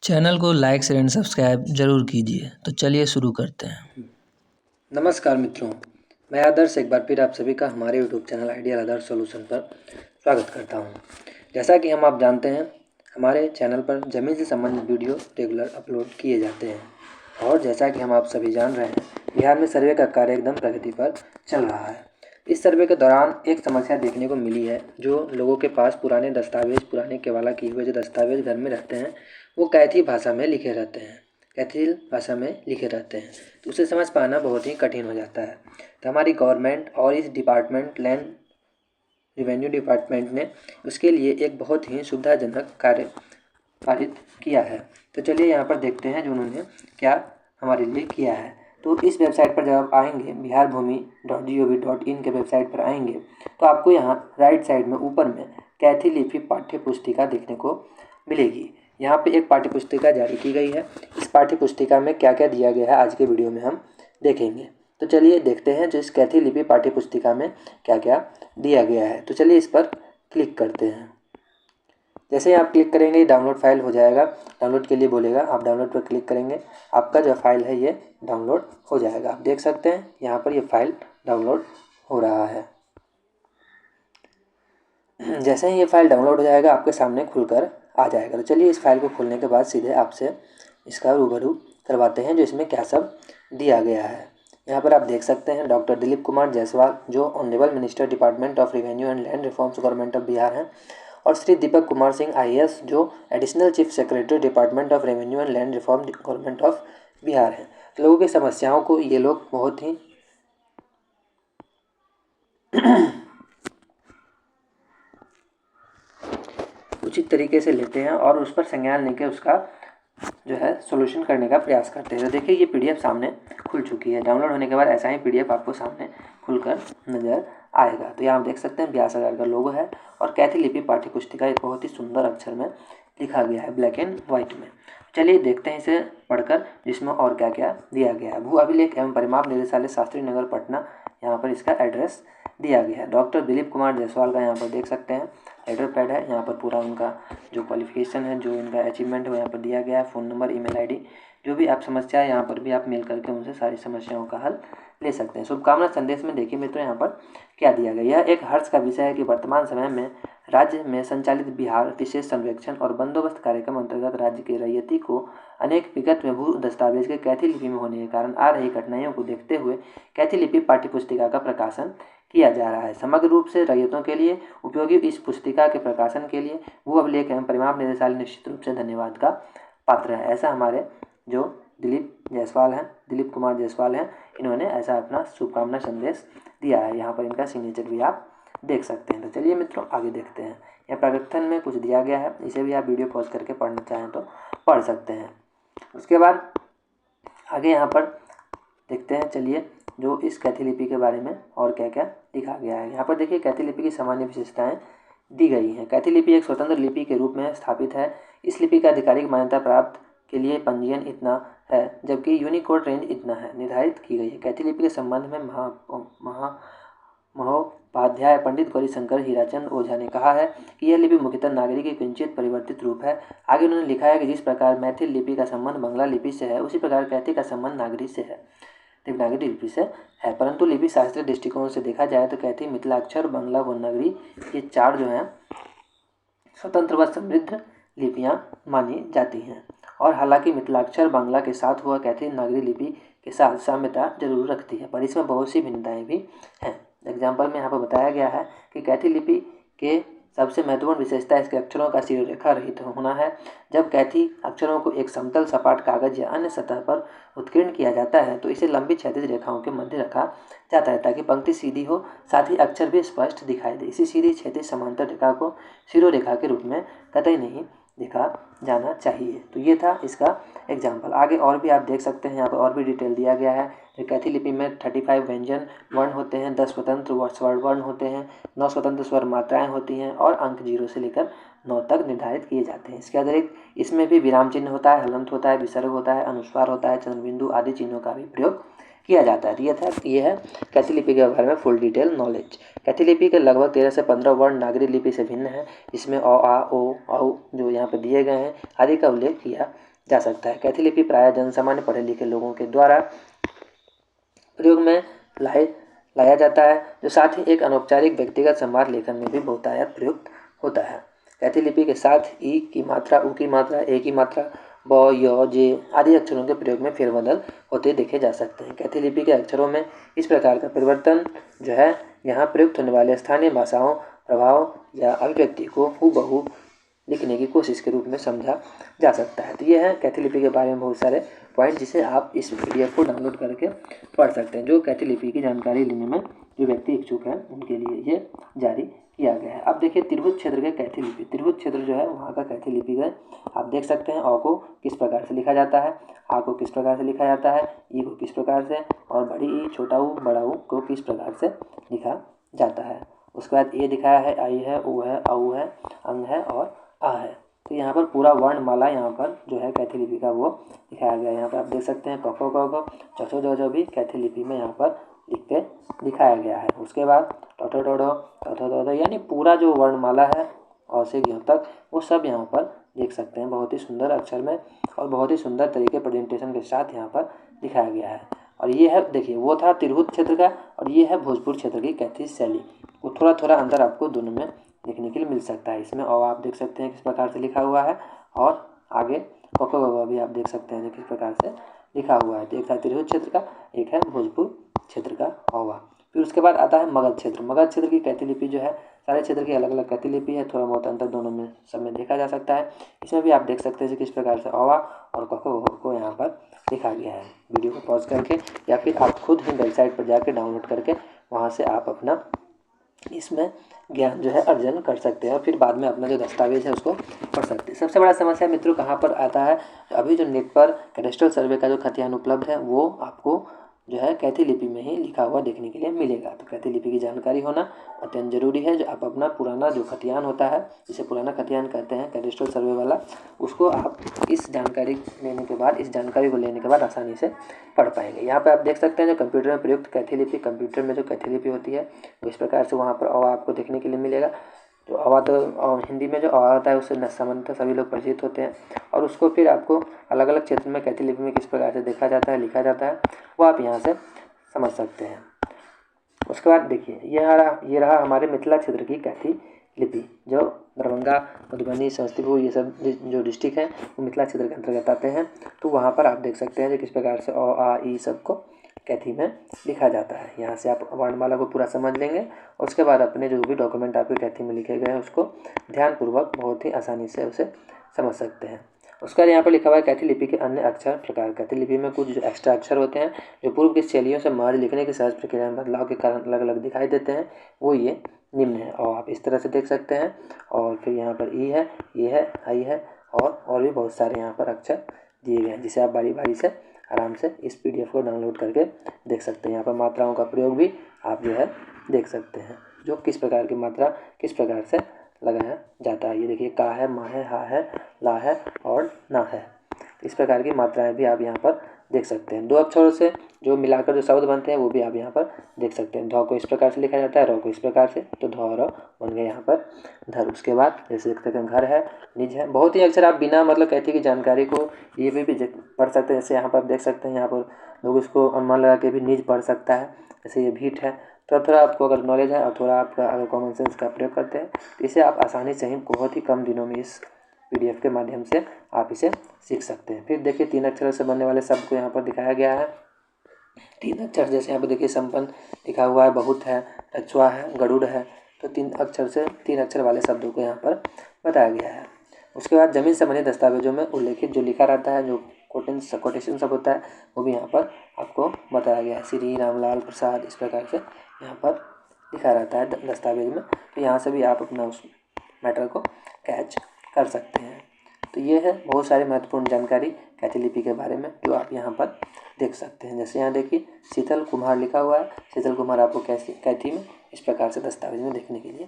Channel को like share and subscribe जरूर कीजिए। तो चलिए शुरू करते हैं। नमस्कार मित्रों, मैं आदर्श एक बार फिर आप सभी का हमारे यूट्यूब चैनल आइडियल आदर्श सॉल्यूशन पर स्वागत करता हूं। जैसा कि आप जानते हैं, हमारे चैनल पर ज़मीन से संबंधित वीडियो रेगुलर अपलोड किए जाते हैं और जैसा कि हम आप सभी जान रहे हैं, बिहार में सर्वे का कार्य एकदम प्रगति पर चल रहा है। इस सर्वे के दौरान एक समस्या देखने को मिली है। जो लोगों के पास पुराने दस्तावेज, पुराने केवाला किए हुए जो दस्तावेज घर में रहते हैं, वो कैथी भाषा में लिखे रहते हैं, कैथी भाषा में लिखे रहते हैं, तो उसे समझ पाना बहुत ही कठिन हो जाता है। तो हमारी गवर्नमेंट और इस डिपार्टमेंट लैंड रेवेन्यू डिपार्टमेंट ने उसके लिए एक बहुत ही सुविधाजनक कार्य पारित किया है। तो चलिए यहाँ पर देखते हैं जो उन्होंने क्या हमारे लिए किया है। तो इस वेबसाइट पर जब आप आएंगे, biharbhumi.gov.in के वेबसाइट पर आएंगे, तो आपको यहाँ राइट साइड में ऊपर में कैथी लिपि पाठ्य पुस्तिका देखने को मिलेगी। यहाँ पे एक पाठ्य पुस्तिका जारी की गई है। इस पाठ्य पुस्तिका में क्या क्या दिया गया है आज के वीडियो में हम देखेंगे। तो चलिए देखते हैं जो इस कैथी लिपि पाठ्य पुस्तिका में क्या क्या दिया गया है। तो चलिए इस पर क्लिक करते हैं। जैसे ही आप क्लिक करेंगे डाउनलोड फाइल हो जाएगा। डाउनलोड के लिए बोलेगा, आप डाउनलोड पर क्लिक करेंगे, आपका जो फाइल है ये डाउनलोड हो जाएगा। आप देख सकते हैं यहाँ पर ये फाइल डाउनलोड हो रहा है। जैसे ही ये फाइल डाउनलोड हो जाएगा आपके सामने खुलकर आ जाएगा। तो चलिए इस फाइल को खोलने के बाद सीधे आपसे इसका रूबरू करवाते हैं जो इसमें क्या सब दिया गया है। यहाँ पर आप देख सकते हैं डॉक्टर दिलीप कुमार जायसवाल जो honourable minister department of revenue and land reforms government of Bihar हैं, और श्री दीपक कुमार सिंह IAS जो additional chief secretary department of revenue and land reform government of Bihar हैं। लोगों की समस्याओं को ये लोग बहुत ही उचित तरीके से लेते हैं और उस पर संज्ञान लेके उसका जो है सोल्यूशन करने का प्रयास करते हैं। तो देखिए ये PDF सामने खुल चुकी है। डाउनलोड होने के बाद ऐसा ही PDF आपको सामने खुलकर नज़र आएगा। तो यहाँ आप देख सकते हैं 82,000 का लोगो है और कैथी लिपि पाठ्य पुस्तिका एक बहुत ही सुंदर अक्षर में लिखा गया है, ब्लैक एंड वाइट में। चलिए देखते हैं इसे पढ़कर जिसमें और क्या क्या दिया गया है। भू अभिलेख एवं परिमाप निदेशालय, शास्त्री नगर, पटना, यहाँ पर इसका एड्रेस दिया गया है। डॉक्टर दिलीप कुमार जायसवाल का यहाँ पर देख सकते हैं लेटर पैड है। यहाँ पर पूरा उनका जो क्वालिफिकेशन है, जो इनका अचीवमेंट है वो यहाँ पर दिया गया है। फ़ोन नंबर, ईमेल ID, जो भी आप समस्या है यहाँ पर भी आप मेल करके उनसे सारी समस्याओं का हल ले सकते हैं। शुभकामना संदेश में देखिए मित्रों यहाँ पर क्या दिया गया। यह एक हर्ष का विषय है कि वर्तमान समय में राज्य में संचालित बिहार विशेष सर्वेक्षण और बंदोबस्त कार्यक्रम अंतर्गत राज्य के रैयती को अनेक विगत में भू दस्तावेज के कैथी लिपि में होने के कारण आ रही कठिनाइयों को देखते हुए कैथी लिपि पाठ्य पुस्तिका का प्रकाशन किया जा रहा है। समग्र रूप से रैयतों के लिए उपयोगी इस पुस्तिका के प्रकाशन के लिए भू अभिलेख एवं परिमाप निदेशालय निश्चित रूप से धन्यवाद का पात्र है। ऐसा हमारे जो दिलीप कुमार जायसवाल हैं, इन्होंने ऐसा अपना शुभकामना संदेश दिया है। यहाँ पर इनका सिग्नेचर भी आप देख सकते हैं। तो चलिए मित्रों आगे देखते हैं। यह प्रकथन में कुछ दिया गया है, इसे भी आप वीडियो पॉज करके पढ़ना चाहें तो पढ़ सकते हैं। उसके बाद आगे यहाँ पर देखते हैं चलिए जो इस कैथी लिपि के बारे में और क्या क्या लिखा गया है। यहाँ पर देखिए कैथी लिपि की सामान्य विशेषताएं दी गई हैं। कैथी लिपि एक स्वतंत्र लिपि के रूप में स्थापित है। इस लिपि का आधिकारिक मान्यता प्राप्त के लिए पंजीयन इतना है, जबकि यूनिकोड रेंज इतना है निर्धारित की गई है। कैथी लिपि के संबंध में महोपाध्याय पंडित गौरीशंकर हीराचंद ओझा ने कहा है कि यह लिपि मुख्यतः नागरी की किंचित परिवर्तित रूप है। आगे उन्होंने लिखा है कि जिस प्रकार मैथिल लिपि का संबंध बंगला लिपि से है, उसी प्रकार कैथी का संबंध नागरी से है, देवनागरी लिपि से है। परंतु लिपि शास्त्रीय दृष्टिकोण से देखा जाए तो कैथी, मिथिलाक्षर, बंगला व नगरी, ये चार जो हैं स्वतंत्र व समृद्ध लिपियां मानी जाती हैं। और हालांकि मिथिलाक्षर बांग्ला के साथ हुआ कैथी नागरी लिपि के साथ साम्यता जरूर रखती है, पर इसमें बहुत सी भिन्नताएं भी हैं। एग्जाम्पल में यहाँ पर बताया गया है कि कैथी लिपि के सबसे महत्वपूर्ण विशेषता इसके अक्षरों का शिरोरेखा रहित होना है। जब कैथी अक्षरों को एक समतल सपाट कागज या अन्य सतह पर उत्कीर्ण किया जाता है तो इसे लंबी क्षैतिज रेखाओं के मध्य रखा जाता है ताकि पंक्ति सीधी हो, साथ ही अक्षर भी स्पष्ट दिखाई दे। इसी सीधी क्षैतिज समांतर रेखा को शिरोरेखा के रूप में कतई नहीं देखा जाना चाहिए। तो ये था इसका एग्जाम्पल। आगे और भी आप देख सकते हैं, यहाँ पर और भी डिटेल दिया गया है। जो कैथी लिपि में 35 व्यंजन वर्ण होते हैं, 10 स्वतंत्र स्वर वर्ण होते हैं, 9 स्वतंत्र स्वर मात्राएं होती हैं और अंक 0 से लेकर 9 तक निर्धारित किए जाते हैं। इसके अतिरिक्त इसमें भी विराम चिन्ह होता है, हलंत होता है, विसर्ग होता है, अनुस्वार होता है, चंद्रबिंदु आदि चिन्हों का भी प्रयोग किया जाता है। ये है कैथी लिपि के बारे में फुल डिटेल नॉलेज। कैथी लिपि के लगभग 13 से 15 वर्ण नागरी लिपि से भिन्न है। इसमें अ, आ, ओ, औ जो यहाँ पर दिए गए हैं आदि का उल्लेख किया जा सकता है। कैथी लिपि प्रायः जनसामान्य पढ़े लिखे लोगों के द्वारा प्रयोग में लाया जाता है, जो साथ ही एक अनौपचारिक व्यक्तिगत संवाद लेखन में भी बहुतायत प्रयुक्त होता है। कैथी लिपि के साथ ई की मात्रा, ऊ की मात्रा, ए की मात्रा, ब, य, जे आदि अक्षरों के प्रयोग में फेरबदल होते देखे जा सकते हैं। कैथी लिपि के अक्षरों में इस प्रकार का परिवर्तन जो है यहाँ प्रयुक्त होने वाले स्थानीय भाषाओं, प्रभाव या अभिव्यक्ति को हूबहू लिखने की कोशिश के रूप में समझा जा सकता है। तो ये है कैथी लिपि के बारे में बहुत सारे पॉइंट, जिसे आप इस PDF को डाउनलोड करके पढ़ सकते हैं। जो कैथी लिपि की जानकारी लेने में जो व्यक्ति इच्छुक हैं उनके लिए ये जारी किया गया है। अब देखिए त्रिभुज क्षेत्र के कैथी लिपि। त्रिभुज क्षेत्र जो है वहाँ का कैथी लिपि का आप देख सकते हैं। अ को किस प्रकार से लिखा जाता है, आ को किस प्रकार से लिखा जाता है, ई को किस प्रकार से, और बड़ी ई, छोटा ऊ, बड़ा ऊ को किस प्रकार से लिखा जाता है। उसके बाद ए दिखाया है, आई है, ऊ है, औ है, अंग है और आ है। तो यहाँ पर पूरा वर्णमाला यहाँ पर जो है कैथी लिपि का वो दिखाया गया है। यहाँ पर आप देख सकते हैं क ख ग घ च छ ज झ भी कैथी लिपि में यहाँ पर लिख के दिखाया गया है। उसके बाद ट ठ ड ढ थ थ द ध, यानी पूरा जो वर्णमाला है अ से ज्ञ तक वो सब यहाँ पर देख सकते हैं बहुत ही सुंदर अक्षर में और बहुत ही सुंदर तरीके प्रेजेंटेशन के साथ यहाँ पर दिखाया गया है। और ये है, देखिए वो था त्रिभुज क्षेत्र का और ये है भोजपुर क्षेत्र की कैथी शैली। वो थोड़ा थोड़ा अंतर आपको दोनों में देखने के लिए मिल सकता है। इसमें और आप देख सकते हैं किस प्रकार से लिखा हुआ है, और आगे क ख ग घ भी आप देख सकते हैं जो किस प्रकार से लिखा हुआ है। तो एक है त्रिभुज क्षेत्र का, एक है भोजपुर क्षेत्र का औवा। फिर उसके बाद आता है मगध क्षेत्र। मगध क्षेत्र की कैथी लिपि जो है सारे क्षेत्र की अलग अलग कैथी लिपि है, थोड़ा बहुत अंतर दोनों में सब में देखा जा सकता है। इसमें भी आप देख सकते हैं किस प्रकार से औवा और क ख ग घ को यहाँ पर लिखा गया है। वीडियो को पॉज करके या फिर आप खुद ही वेबसाइट पर जाकर डाउनलोड करके वहाँ से आप अपना इसमें ज्ञान जो है अर्जन कर सकते हैं और फिर बाद में अपना जो दस्तावेज है उसको पढ़ सकते हैं। सबसे बड़ा समस्या मित्रों कहाँ पर आता है, अभी जो नेट पर कैडेस्ट्रल सर्वे का जो खतियान उपलब्ध है वो आपको जो है कैथी लिपि में ही लिखा हुआ देखने के लिए मिलेगा। तो कैथी लिपि की जानकारी होना अत्यंत जरूरी है। जो आप अपना पुराना जो खतियान होता है, जिसे पुराना खतियान कहते हैं कैडेस्ट्रल सर्वे वाला, उसको आप इस जानकारी लेने के बाद, इस जानकारी को लेने के बाद आसानी से पढ़ पाएंगे। यहाँ पर आप देख सकते हैं जो कंप्यूटर में प्रयुक्त कैथी लिपि, कंप्यूटर में जो कैथी लिपि होती है वो इस प्रकार से वहाँ पर अ आपको देखने के लिए मिलेगा। तो अवा तो हिंदी में जो अवा होता है उससे सामान्यतः सभी लोग परिचित होते हैं, और उसको फिर आपको अलग अलग क्षेत्र में कैथी लिपि में किस प्रकार से देखा जाता है, लिखा जाता है, वो आप यहाँ से समझ सकते हैं। उसके बाद देखिए ये रहा हमारे मिथिला क्षेत्र की कैथी लिपि, जो दरभंगा, मधुबनी, समस्तीपुर ये सब जो डिस्ट्रिक्ट हैं वो मिथिला क्षेत्र के अंतर्गत आते हैं। तो वहाँ पर आप देख सकते हैं कि किस प्रकार से अ, आ, ई सबको कैथी में लिखा जाता है। यहाँ से आप वर्णमाला को पूरा समझ लेंगे और उसके बाद अपने जो भी डॉक्यूमेंट आपके कैथी में लिखे गए हैं उसको ध्यानपूर्वक बहुत ही आसानी से उसे समझ सकते हैं। उसके बाद यहाँ पर लिखा हुआ है कैथी लिपि के अन्य अक्षर प्रकार। कैथी लिपि में कुछ जो एक्स्ट्रा अक्षर होते हैं जो पूर्व की शैलियों से महज लिखने की सहज प्रक्रिया में बदलाव के कारण अलग अलग दिखाई देते हैं, वो ये निम्न है और आप इस तरह से देख सकते हैं। और फिर यहाँ पर ई है, ये है, आई है और भी बहुत सारे यहाँ पर अक्षर दिए गए हैं, जिसे आप बारी बारी से आराम से इस PDF को डाउनलोड करके देख सकते हैं। यहाँ पर मात्राओं का प्रयोग भी आप जो है देख सकते हैं, जो किस प्रकार की मात्रा किस प्रकार से लगाया जाता है। ये देखिए का है, मा है, हा है, ला है और ना है। इस प्रकार की मात्राएं भी आप यहाँ पर देख सकते हैं। दो अक्षरों से जो मिलाकर जो शब्द बनते हैं वो भी आप यहाँ पर देख सकते हैं। ध को इस प्रकार से लिखा जाता है, र को इस प्रकार से, तो ध और बन गए यहाँ पर धर। उसके बाद जैसे देख सकते हैं घर है, निज है, बहुत ही अक्षर आप बिना मतलब कैथी की जानकारी को ये भी पढ़ सकते हैं। जैसे यहाँ पर आप देख सकते हैं, यहाँ पर लोग इसको अनुमान लगा के भी निज पढ़ सकता है। जैसे ये भीट है, थोड़ा थोड़ा आपको अगर नॉलेज है और थोड़ा आपका अगर कॉमन सेंस का प्रयोग करते हैं तो इसे आप आसानी से ही बहुत ही कम दिनों में इस PDF के माध्यम से आप इसे सीख सकते हैं। फिर देखिए 3 अक्षरों से बनने वाले शब्द को यहाँ पर दिखाया गया है। 3 अक्षर जैसे यहाँ पर देखिए संपन्न लिखा हुआ है, बहुत है, रचुआ है, गरुड़ है। तो 3 अक्षर वाले शब्दों को यहाँ पर बताया गया है। उसके बाद जमीन संबंधी दस्तावेजों में उल्लेखित जो लिखा रहता है, जो कोटेशन सब होता है, वो भी यहाँ पर आपको बताया गया है। श्री रामलाल प्रसाद इस प्रकार से यहाँ पर लिखा रहता है दस्तावेज में। तो यहाँ से भी आप अपना उस मैटर को कैच कर सकते हैं। तो ये है बहुत सारी महत्वपूर्ण जानकारी कैथी लिपि के बारे में जो आप यहाँ पर देख सकते हैं। जैसे यहाँ देखिए शीतल कुम्हार लिखा हुआ है, शीतल कुम्हार आपको कैथी में इस प्रकार से दस्तावेज में देखने के लिए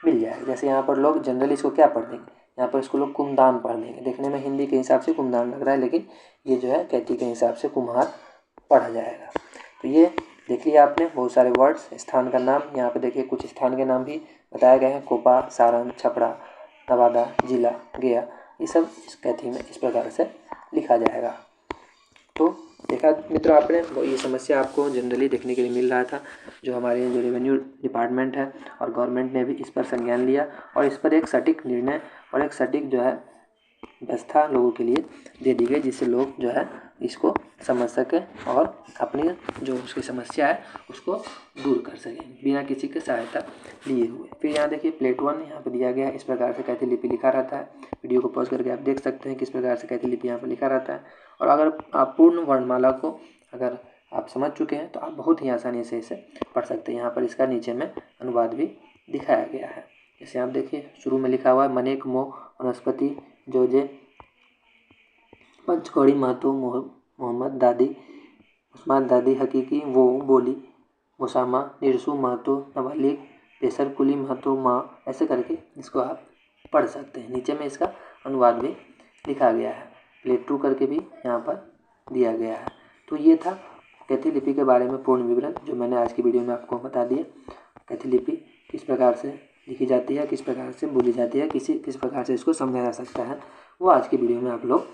मिल जाएगा। जैसे यहाँ पर लोग जनरली इसको क्या पढ़ देंगे, यहाँ पर इसको लोग कुमदान पढ़ देंगे। देखने में हिंदी के हिसाब से कुमदान लग रहा है, लेकिन ये जो है कैथी के हिसाब से कुम्हार पढ़ा जाएगा। तो ये देख लिया आपने बहुत सारे वर्ड्स। स्थान का नाम यहाँ पे देखिए कुछ स्थान के नाम भी बताए गए हैं, कोपा, सारण, छपरा, नवादा, जिला, गया, ये सब इस कैथी में इस प्रकार से लिखा जाएगा। तो देखा मित्रों आपने, ये समस्या आपको जनरली देखने के लिए मिल रहा था। जो हमारे जो रेवेन्यू डिपार्टमेंट है और गवर्नमेंट ने भी इस पर संज्ञान लिया और इस पर एक सटीक निर्णय और एक सटीक जो है व्यवस्था लोगों के लिए दे दी गई, जिससे लोग जो है इसको समझ सकें और अपनी जो उसकी समस्या है उसको दूर कर सकें बिना किसी की सहायता लिए हुए। फिर यहाँ देखिए प्लेट 1 यहाँ पर दिया गया है, इस प्रकार से कैथी लिपि लिखा रहता है। वीडियो को पॉज करके आप देख सकते हैं किस प्रकार से कैथी लिपि यहाँ पर लिखा रहता है। और अगर आप पूर्ण वर्णमाला को अगर आप समझ चुके हैं तो आप बहुत ही आसानी से इसे पढ़ सकते हैं। यहाँ पर इसका नीचे में अनुवाद भी दिखाया गया है। जैसे आप देखिए शुरू में लिखा हुआ है मनेक मो वनस्पति जोजे पंचकौड़ी महतो मोहम्मद दादी उस्मान दादी हकीकी वो बोली मुसामा निरसू महतो नवालिक पेसर कुली महतो माँ, ऐसे करके इसको आप पढ़ सकते हैं। नीचे में इसका अनुवाद भी लिखा गया है। प्लेट 2 करके भी यहाँ पर दिया गया है। तो ये था कैथी लिपि के बारे में पूर्ण विवरण जो मैंने आज की वीडियो में आपको बता दिया। कैथी लिपि किस प्रकार से लिखी जाती है, किस प्रकार से बोली जाती है, किस प्रकार से इसको समझा जा सकता है, वो आज की वीडियो में आप लोग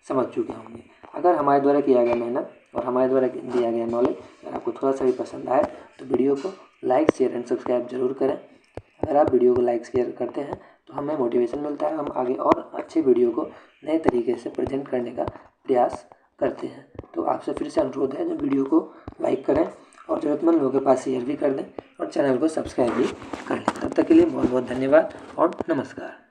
समझ चुके होंगे। अगर हमारे द्वारा किया गया मेहनत और हमारे द्वारा दिया गया नॉलेज अगर आपको थोड़ा सा भी पसंद आए तो वीडियो को लाइक शेयर एंड सब्सक्राइब जरूर करें। अगर आप वीडियो को लाइक शेयर करते हैं तो हमें मोटिवेशन मिलता है, हम आगे और अच्छे वीडियो को नए तरीके से प्रेजेंट करने का प्रयास करते हैं। तो आपसे फिर से अनुरोध है, जो वीडियो को लाइक करें और ज़रूरतमंद लोगों के पास शेयर भी कर दें और चैनल को सब्सक्राइब भी कर लें। तब तक के लिए बहुत बहुत धन्यवाद और नमस्कार।